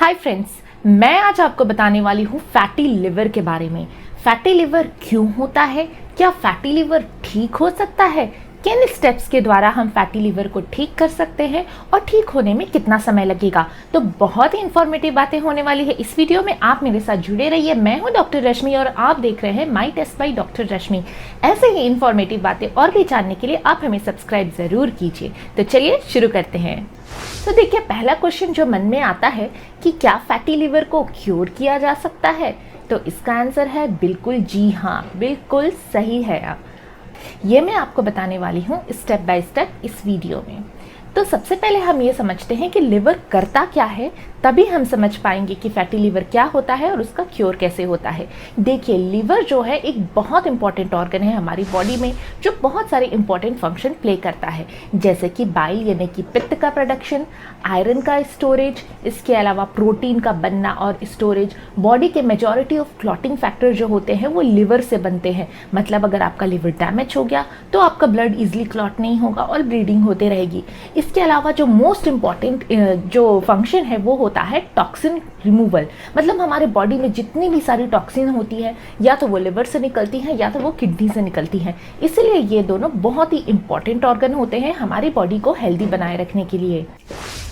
Hi friends, मैं आज आपको बताने वाली हूँ फैटी लिवर के बारे में। फैटी लिवर क्यों होता है, क्या फैटी लिवर ठीक हो सकता है, किन स्टेप्स के द्वारा हम फैटी लिवर को ठीक कर सकते हैं और ठीक होने में कितना समय लगेगा। तो बहुत ही इंफॉर्मेटिव बातें होने वाली है इस वीडियो में। आप मेरे साथ जुड़े रहिए। मैं हूँ डॉक्टर रश्मि और आप देख रहे हैं माई टेस्ट बाय डॉक्टर रश्मि। ऐसे ही इंफॉर्मेटिव बातें और भी जानने के लिए आप हमें सब्सक्राइब जरूर कीजिए। तो चलिए शुरू करते हैं। तो देखिए, पहला क्वेश्चन जो मन में आता है कि क्या फैटी लिवर को क्योर किया जा सकता है, तो इसका आंसर है बिल्कुल जी हाँ, बिल्कुल सही है। ये मैं आपको बताने वाली हूँ स्टेप बाय स्टेप इस वीडियो में। तो सबसे पहले हम ये समझते हैं कि लिवर करता क्या है, तभी हम समझ पाएंगे कि फैटी लिवर क्या होता है और उसका क्योर कैसे होता है। देखिए, लिवर जो है एक बहुत इंपॉर्टेंट ऑर्गन है हमारी बॉडी में, जो बहुत सारे इंपॉर्टेंट फंक्शन प्ले करता है, जैसे कि बाइल यानी कि पित्त का प्रोडक्शन, आयरन का स्टोरेज, इसके अलावा प्रोटीन का बनना और स्टोरेज। बॉडी के मेजॉरिटी ऑफ क्लॉटिंग फैक्टर जो होते हैं वो लिवर से बनते हैं। मतलब अगर आपका लिवर डैमेज हो गया तो आपका ब्लड इजिली क्लॉट नहीं होगा और ब्लीडिंग होते रहेगी। इसके अलावा जो मोस्ट इम्पॉर्टेंट जो फंक्शन है वो होता है टॉक्सिन रिमूवल। मतलब हमारे बॉडी में जितनी भी सारी टॉक्सिन होती है या तो वो लिवर से निकलती हैं या तो वो किडनी से निकलती हैं। इसलिए ये दोनों बहुत ही इंपॉर्टेंट ऑर्गन होते हैं हमारी बॉडी को हेल्दी बनाए रखने के लिए।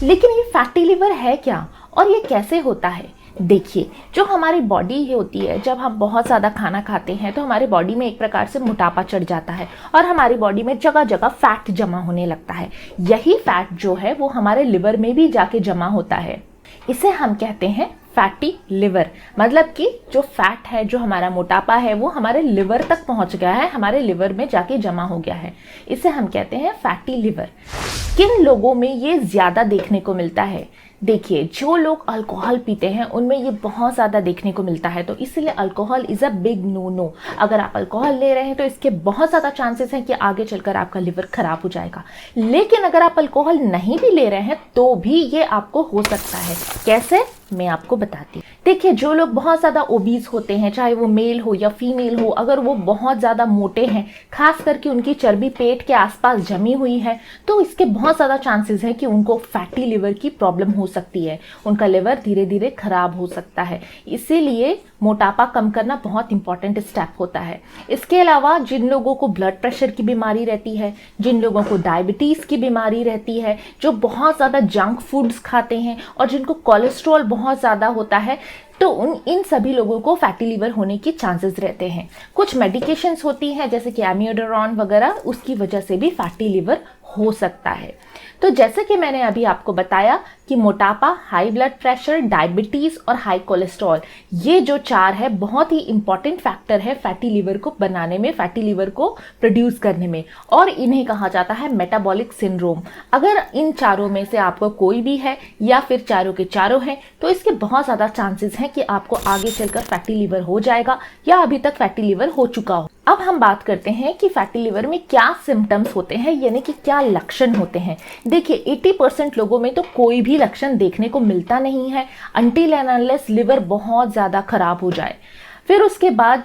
लेकिन ये फैटी लिवर है क्या और ये कैसे होता है? देखिए, जो हमारी बॉडी होती है, जब हम बहुत ज़्यादा खाना खाते हैं तो हमारी बॉडी में एक प्रकार से मोटापा चढ़ जाता है और हमारी बॉडी में जगह जगह फैट जमा होने लगता है। यही फैट जो है वो हमारे लिवर में भी जाके जमा होता है। इसे हम कहते हैं फैटी लिवर। मतलब कि जो फैट है, जो हमारा मोटापा है, वो हमारे लिवर तक पहुंच गया है, हमारे लिवर में जाके जमा हो गया है। इसे हम कहते हैं फैटी लिवर। किन लोगों में ये ज़्यादा देखने को मिलता है? देखिए, जो लोग अल्कोहल पीते हैं उनमें ये बहुत ज़्यादा देखने को मिलता है, तो इसलिए alcohol is a big no no. अगर आप अल्कोहल ले रहे हैं तो इसके बहुत ज़्यादा चांसेस हैं कि आगे चलकर आपका लिवर खराब हो जाएगा। लेकिन अगर आप अल्कोहल नहीं भी ले रहे हैं तो भी ये आपको हो सकता है। कैसे, मैं आपको बताती हूँ। देखिए, जो लोग बहुत ज़्यादा ओबीज होते हैं, चाहे वो मेल हो या फीमेल हो, अगर वो बहुत ज़्यादा मोटे हैं, खास करके उनकी चर्बी पेट के आसपास जमी हुई है, तो इसके बहुत ज़्यादा चांसेस हैं कि उनको फैटी लिवर की प्रॉब्लम हो सकती है। उनका लिवर धीरे धीरे खराब हो सकता है। इसीलिए मोटापा कम करना बहुत इंपॉर्टेंट स्टेप होता है। इसके अलावा जिन लोगों को ब्लड प्रेशर की बीमारी रहती है, जिन लोगों को डायबिटीज़ की बीमारी रहती है, जो बहुत ज़्यादा जंक फूड्स खाते हैं और जिनको कोलेस्ट्रॉल बहुत ज़्यादा होता है, तो इन सभी लोगों को फैटी लिवर होने की चांसेस रहते हैं। कुछ मेडिकेशंस होती हैं जैसे कि एमियोडारोन वगैरह, उसकी वजह से भी फैटी लिवर हो सकता है। तो जैसे कि मैंने अभी आपको बताया कि मोटापा, हाई ब्लड प्रेशर, डायबिटीज़ और हाई कोलेस्ट्रॉल, ये जो चार है बहुत ही इंपॉर्टेंट फैक्टर है फैटी लिवर को बनाने में, फैटी लिवर को प्रोड्यूस करने में, और इन्हें कहा जाता है मेटाबॉलिक सिंड्रोम। अगर इन चारों में से आपको कोई भी है या फिर चारों के चारों हैं तो इसके बहुत ज़्यादा चांसेस हैं कि आपको आगे चलकर फैटी लिवर हो जाएगा या अभी तक फैटी लिवर हो चुका हो। अब हम बात करते हैं कि फैटी लिवर में क्या सिम्टम्स होते हैं, यानी कि क्या लक्षण होते हैं। देखिए, 80% लोगों में तो कोई भी लक्षण देखने को मिलता नहीं है अनटिल एंड अनलेस लिवर बहुत ज़्यादा खराब हो जाए। फिर उसके बाद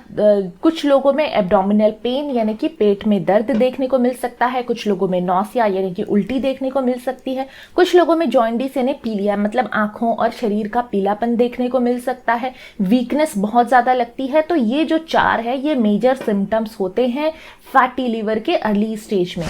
कुछ लोगों में एब्डोमिनल पेन यानी कि पेट में दर्द देखने को मिल सकता है, कुछ लोगों में नौसिया यानी कि उल्टी देखने को मिल सकती है, कुछ लोगों में जॉइंडिस यानी पीलिया मतलब आंखों और शरीर का पीलापन देखने को मिल सकता है, वीकनेस बहुत ज़्यादा लगती है। तो ये जो चार है ये मेजर सिम्टम्स होते हैं फैटी लिवर के अर्ली स्टेज में।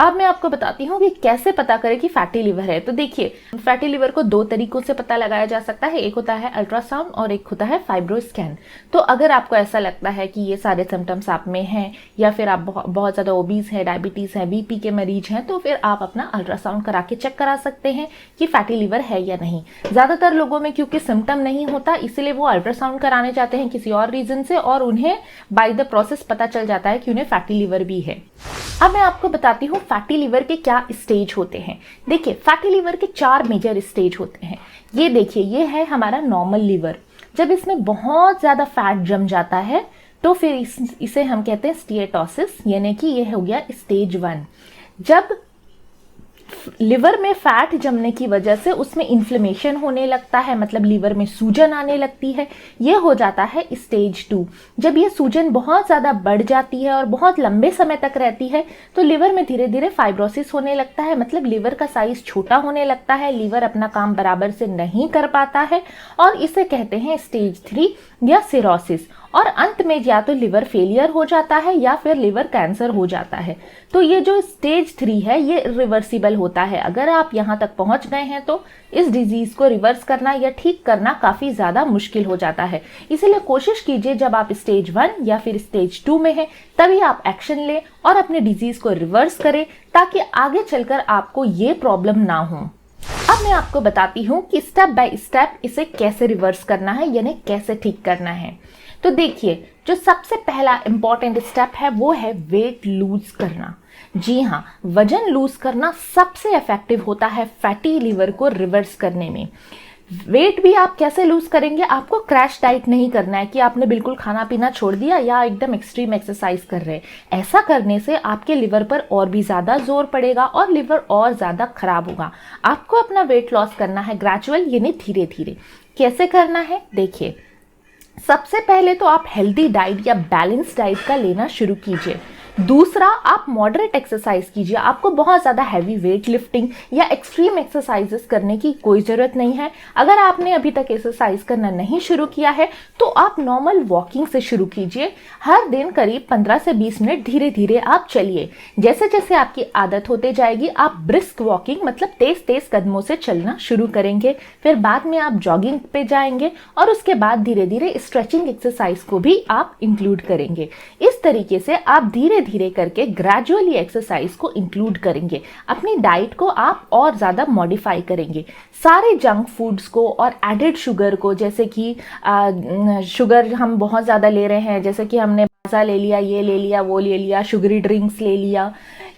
अब मैं आपको बताती हूँ कि कैसे पता करें कि फैटी लिवर है। तो देखिए, फैटी लिवर को दो तरीकों से पता लगाया जा सकता है। एक होता है अल्ट्रासाउंड और एक होता है फाइब्रो स्कैन। तो अगर आपको ऐसा लगता है कि ये सारे सिम्टम्स आप में हैं या फिर आप बहुत ज़्यादा ओबीज है, डायबिटीज़ है, बीपी के मरीज हैं, तो फिर आप अपना अल्ट्रासाउंड करा के चेक करा सकते हैं कि फैटी लिवर है या नहीं। ज़्यादातर लोगों में क्योंकि सिम्टम नहीं होता इसलिए वो अल्ट्रासाउंड कराने जाते हैं किसी और रीज़न से, और उन्हें बाय द प्रोसेस पता चल जाता है कि उन्हें फैटी लिवर भी है। अब मैं आपको बताती हूँ फैटी लिवर के क्या स्टेज होते हैं। देखिए, फैटी लिवर के 4 मेजर स्टेज होते हैं। ये देखिए, ये है हमारा नॉर्मल लिवर। जब इसमें बहुत ज़्यादा फैट जम जाता है तो फिर इसे हम कहते हैं स्टीएटोसिस, यानी कि ये हो गया स्टेज 1। जब लिवर में फैट जमने की वजह से उसमें इन्फ्लेमेशन होने लगता है, मतलब लिवर में सूजन आने लगती है। ये हो जाता है स्टेज 2। जब ये सूजन बहुत ज़्यादा बढ़ जाती है और बहुत लंबे समय तक रहती है तो लिवर में धीरे धीरे फाइब्रोसिस होने लगता है, मतलब लिवर का साइज छोटा होने लगता है, लिवर अपना काम बराबर से नहीं कर पाता है और इसे कहते हैं स्टेज 3 या सिरोसिस। और अंत में या तो लिवर फेलियर हो जाता है या फिर लिवर कैंसर हो जाता है। तो ये जो स्टेज 3 है ये रिवर्सिबल होता है। अगर आप यहाँ तक पहुँच गए हैं तो इस डिजीज को रिवर्स करना या ठीक करना काफ़ी ज़्यादा मुश्किल हो जाता है। इसीलिए कोशिश कीजिए जब आप स्टेज 1 या फिर स्टेज 2 में हैं तभी आप एक्शन लें और अपने डिजीज को रिवर्स करें, ताकि आगे चलकर आपको ये प्रॉब्लम ना हो। अब मैं आपको बताती हूँ कि स्टेप बाय स्टेप इसे कैसे रिवर्स करना है, यानी कैसे ठीक करना है। तो देखिए, जो सबसे पहला इंपॉर्टेंट स्टेप है वो है वेट लूज करना। जी हाँ, वजन लूज करना सबसे इफेक्टिव होता है फैटी लिवर को रिवर्स करने में। वेट भी आप कैसे लूज करेंगे? आपको क्रैश डाइट नहीं करना है कि आपने बिल्कुल खाना पीना छोड़ दिया या एकदम एक्सट्रीम एक्सरसाइज कर रहे हैं। ऐसा करने से आपके लिवर पर और भी ज़्यादा जोर पड़ेगा और लिवर और ज़्यादा खराब होगा। आपको अपना वेट लॉस करना है ग्रेजुअल, यानी धीरे धीरे। कैसे करना है? देखिए, सबसे पहले तो आप हेल्दी डाइट या बैलेंस डाइट का लेना शुरू कीजिए। दूसरा, आप मॉडरेट एक्सरसाइज कीजिए। आपको बहुत ज़्यादा हैवी वेट लिफ्टिंग या एक्सट्रीम एक्सरसाइजेस करने की कोई ज़रूरत नहीं है। अगर आपने अभी तक एक्सरसाइज करना नहीं शुरू किया है तो आप नॉर्मल वॉकिंग से शुरू कीजिए। हर दिन करीब 15 से 20 मिनट धीरे धीरे आप चलिए। जैसे जैसे आपकी आदत होते जाएगी आप ब्रिस्क वॉकिंग, मतलब तेज तेज कदमों से चलना शुरू करेंगे। फिर बाद में आप जॉगिंग पे जाएंगे और उसके बाद धीरे धीरे स्ट्रेचिंग एक्सरसाइज को भी आप इंक्लूड करेंगे। इस तरीके से आप धीरे धीरे करके ग्रेजुअली एक्सरसाइज को इंक्लूड करेंगे। अपनी डाइट को आप और ज़्यादा मॉडिफाई करेंगे। सारे जंक फूड्स को और एडेड शुगर को, जैसे कि शुगर हम बहुत ज़्यादा ले रहे हैं, जैसे कि हमने माजा ले लिया, ये ले लिया, वो ले लिया, शुगरी ड्रिंक्स ले लिया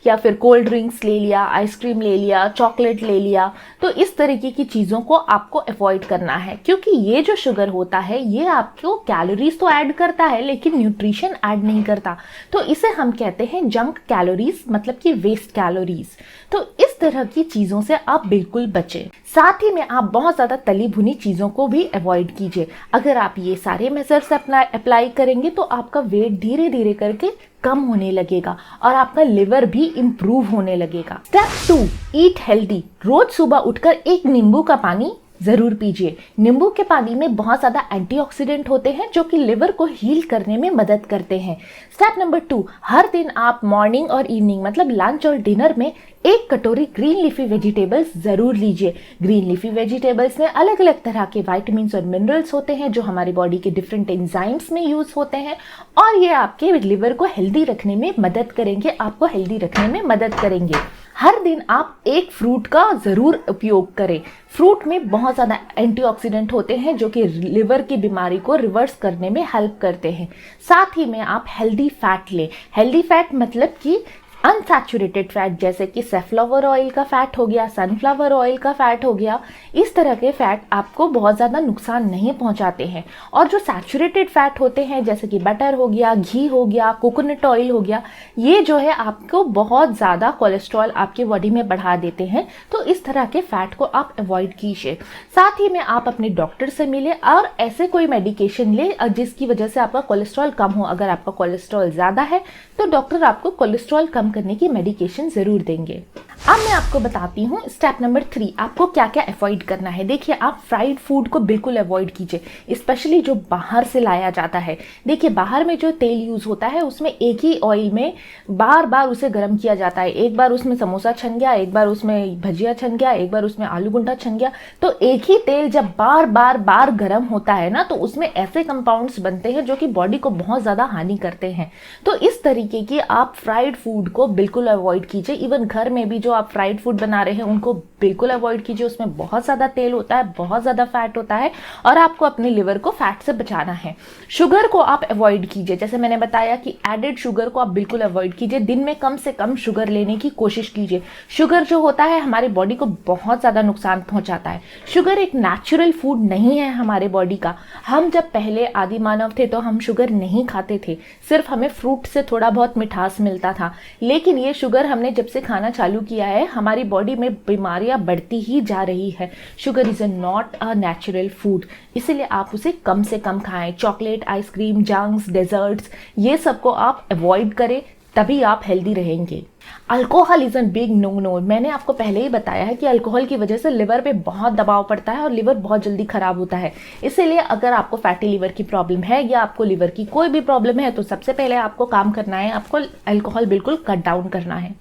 या फिर कोल्ड ड्रिंक्स ले लिया, आइसक्रीम ले लिया, चॉकलेट ले लिया, तो इस तरीके की चीज़ों को आपको अवॉइड करना है। क्योंकि ये जो शुगर होता है ये आपको कैलोरीज तो ऐड करता है लेकिन न्यूट्रिशन ऐड नहीं करता। तो इसे हम कहते हैं जंक कैलोरीज, मतलब कि वेस्ट कैलोरीज। तो इस तरह की चीज़ों से आप बिल्कुल बचें। साथ ही में आप बहुत ज़्यादा तली भुनी चीज़ों को भी अवॉइड कीजिए। अगर आप ये सारे मेजर्स अप्लाई करेंगे तो आपका वेट धीरे धीरे करके कम होने लगेगा और आपका लिवर भी इंप्रूव होने लगेगा। Step 2, eat healthy. रोज सुबह उठकर एक नींबू का पानी ज़रूर पीजिए। नींबू के पानी में बहुत ज़्यादा एंटीऑक्सीडेंट होते हैं जो कि लिवर को हील करने में मदद करते हैं। स्टेप नंबर 2, हर दिन आप मॉर्निंग और इवनिंग, मतलब लंच और डिनर में 1 कटोरी ग्रीन लीफी वेजिटेबल्स ज़रूर लीजिए। ग्रीन लीफी वेजिटेबल्स में अलग अलग तरह के वाइटामिन्स और मिनरल्स होते हैं जो हमारी बॉडी के डिफरेंट एंजाइम्स में यूज़ होते हैं और ये आपके लिवर को हेल्दी रखने में मदद करेंगे, आपको हेल्दी रखने में मदद करेंगे। हर दिन आप एक फ्रूट का ज़रूर उपयोग करें। फ्रूट में बहुत ज़्यादा एंटीऑक्सीडेंट होते हैं जो कि लिवर की बीमारी को रिवर्स करने में हेल्प करते हैं। साथ ही में आप हेल्दी फैट लें। हेल्दी फैट मतलब कि अनसैचुरेटेड फैट, जैसे कि सेफ्लावर ऑयल का फैट हो गया, सनफ्लावर ऑयल का फैट हो गया। इस तरह के फैट आपको बहुत ज़्यादा नुकसान नहीं पहुंचाते हैं। और जो सैचुरेटेड फैट होते हैं जैसे कि बटर हो गया, घी हो गया, कोकोनट ऑयल हो गया, ये जो है आपको बहुत ज़्यादा कोलेस्ट्रॉल आपकी बॉडी में बढ़ा देते हैं। तो इस तरह के फैट को आप अवॉइड कीजिए। साथ ही में आप अपने डॉक्टर से मिले और ऐसे कोई मेडिकेशन ले जिसकी वजह से आपका कोलेस्ट्रॉल कम हो। अगर आपका कोलेस्ट्रॉल ज़्यादा है तो डॉक्टर आपको कोलेस्ट्रॉल कम करने की मेडिकेशन जरूर देंगे। अब मैं आपको बताती हूँ स्टेप नंबर 3 आपको क्या क्या अवॉइड करना है। देखिए, आप फ्राइड फूड को बिल्कुल अवॉइड कीजिए, स्पेशली जो बाहर से लाया जाता है। देखिए, बाहर में जो तेल यूज होता है उसमें एक ही ऑयल में बार बार उसे गर्म किया जाता है। एक बार उसमें समोसा छन गया, एक बार उसमें भजिया छन गया, एक बार उसमें आलू गुंडा छन गया। तो एक ही तेल जब बार बार बार गर्म होता है ना, तो उसमें ऐसे कंपाउंड्स बनते हैं जो कि बॉडी को बहुत ज़्यादा हानि करते हैं। तो इस तरीके की आप फ्राइड फूड को बिल्कुल अवॉइड कीजिए। इवन घर में भी जो आप फ्राइड फूड बना रहे हैं उनको बिल्कुल अवॉइड कीजिए। उसमें बहुत ज़्यादा तेल होता है, बहुत ज़्यादा फैट होता है और आपको अपने लिवर को फैट से बचाना है। शुगर को आप अवॉइड कीजिए। जैसे मैंने बताया कि एडेड शुगर को आप बिल्कुल अवॉइड कीजिए। दिन में कम से कम शुगर लेने की कोशिश कीजिए। शुगर जो होता है हमारी बॉडी को बहुत ज़्यादा नुकसान पहुंचाता है। शुगर एक नेचुरल फूड नहीं है हमारे बॉडी का। हम जब पहले आदि मानव थे तो हम शुगर नहीं खाते थे, सिर्फ हमें फ्रूट से थोड़ा बहुत मिठास मिलता था। लेकिन ये शुगर हमने जब से खाना चालू किया है हमारी बॉडी में बीमारियां बढ़ती ही जा रही है। Sugar is not a natural food, इसीलिए आप उसे कम से कम खाएं। चॉकलेट, आइसक्रीम, जंक्स, डेजर्ट्स, ये सबको आप अवॉइड करें, तभी आप हेल्दी रहेंगे। Alcohol is an big no no. मैंने आपको पहले ही बताया है कि अल्कोहल की वजह से लिवर पे बहुत दबाव पड़ता है और लिवर बहुत जल्दी खराब होता है। इसीलिए अगर आपको फैटी लिवर की प्रॉब्लम है या आपको लिवर की कोई भी प्रॉब्लम है तो सबसे पहले आपको काम करना है, आपको अल्कोहल बिल्कुल कट डाउन करना है।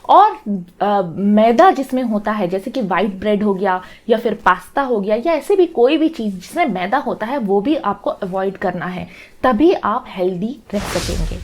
और मैदा जिसमें होता है, जैसे कि वाइट ब्रेड हो गया या फिर पास्ता हो गया या ऐसे भी कोई भी चीज़ जिसमें मैदा होता है, वो भी आपको अवॉइड करना है, तभी आप हेल्दी रह सकेंगे।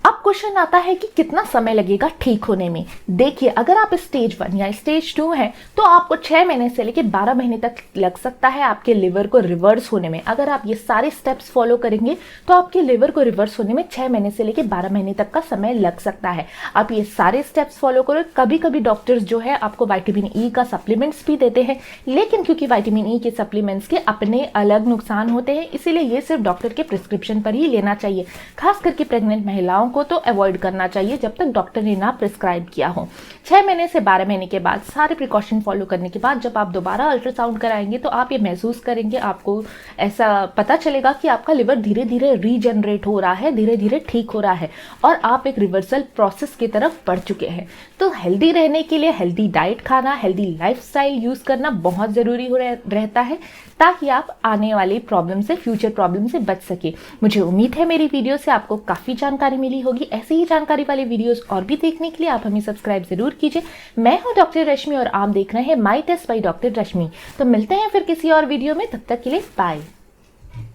अब क्वेश्चन आता है कि कितना समय लगेगा ठीक होने में। देखिए, अगर आप स्टेज 1 या स्टेज 2 हैं तो आपको 6 महीने से लेकर 12 महीने तक लग सकता है आपके लिवर को रिवर्स होने में। अगर आप ये सारे स्टेप्स फॉलो करेंगे तो आपके लिवर को रिवर्स होने में 6 महीने से लेकर 12 महीने तक का समय लग सकता है। आप ये सारे स्टेप्स फॉलो करो। कभी कभी डॉक्टर्स जो है आपको विटामिन ई का सप्लीमेंट्स भी देते हैं, लेकिन क्योंकि विटामिन ई के सप्लीमेंट्स के अपने अलग नुकसान होते हैं, इसीलिए ये सिर्फ डॉक्टर के प्रिस्क्रिप्शन पर ही लेना चाहिए। खास करके प्रेग्नेंट महिलाओं को तो अवॉइड करना चाहिए जब तक डॉक्टर ने ना प्रिस्क्राइब किया हो। 6 महीने से 12 महीने के बाद सारे प्रिकॉशन फॉलो करने के बाद जब आप दोबारा अल्ट्रासाउंड कराएंगे तो आप ये महसूस करेंगे, आपको ऐसा पता चलेगा कि आपका लिवर धीरे धीरे रीजनरेट हो रहा है, धीरे धीरे ठीक हो रहा है और आप एक रिवर्सल प्रोसेस की तरफ बढ़ चुके हैं। तो हेल्दी रहने के लिए हेल्दी डाइट खाना, हेल्दी लाइफस्टाइल यूज करना बहुत जरूरी रहता है, ताकि आप आने वाली प्रॉब्लम से, फ्यूचर प्रॉब्लम से बच सके। मुझे उम्मीद है मेरी वीडियो से आपको काफ़ी जानकारी मिली होगी। ऐसे ही जानकारी वाले वीडियोस और भी देखने के लिए आप हमें सब्सक्राइब जरूर कीजिए। मैं हूं डॉक्टर रश्मि और आप देख रहे हैं माई टेस्ट बाय डॉक्टर रश्मि। तो मिलते हैं फिर किसी और वीडियो में, तब तक के लिए बाय।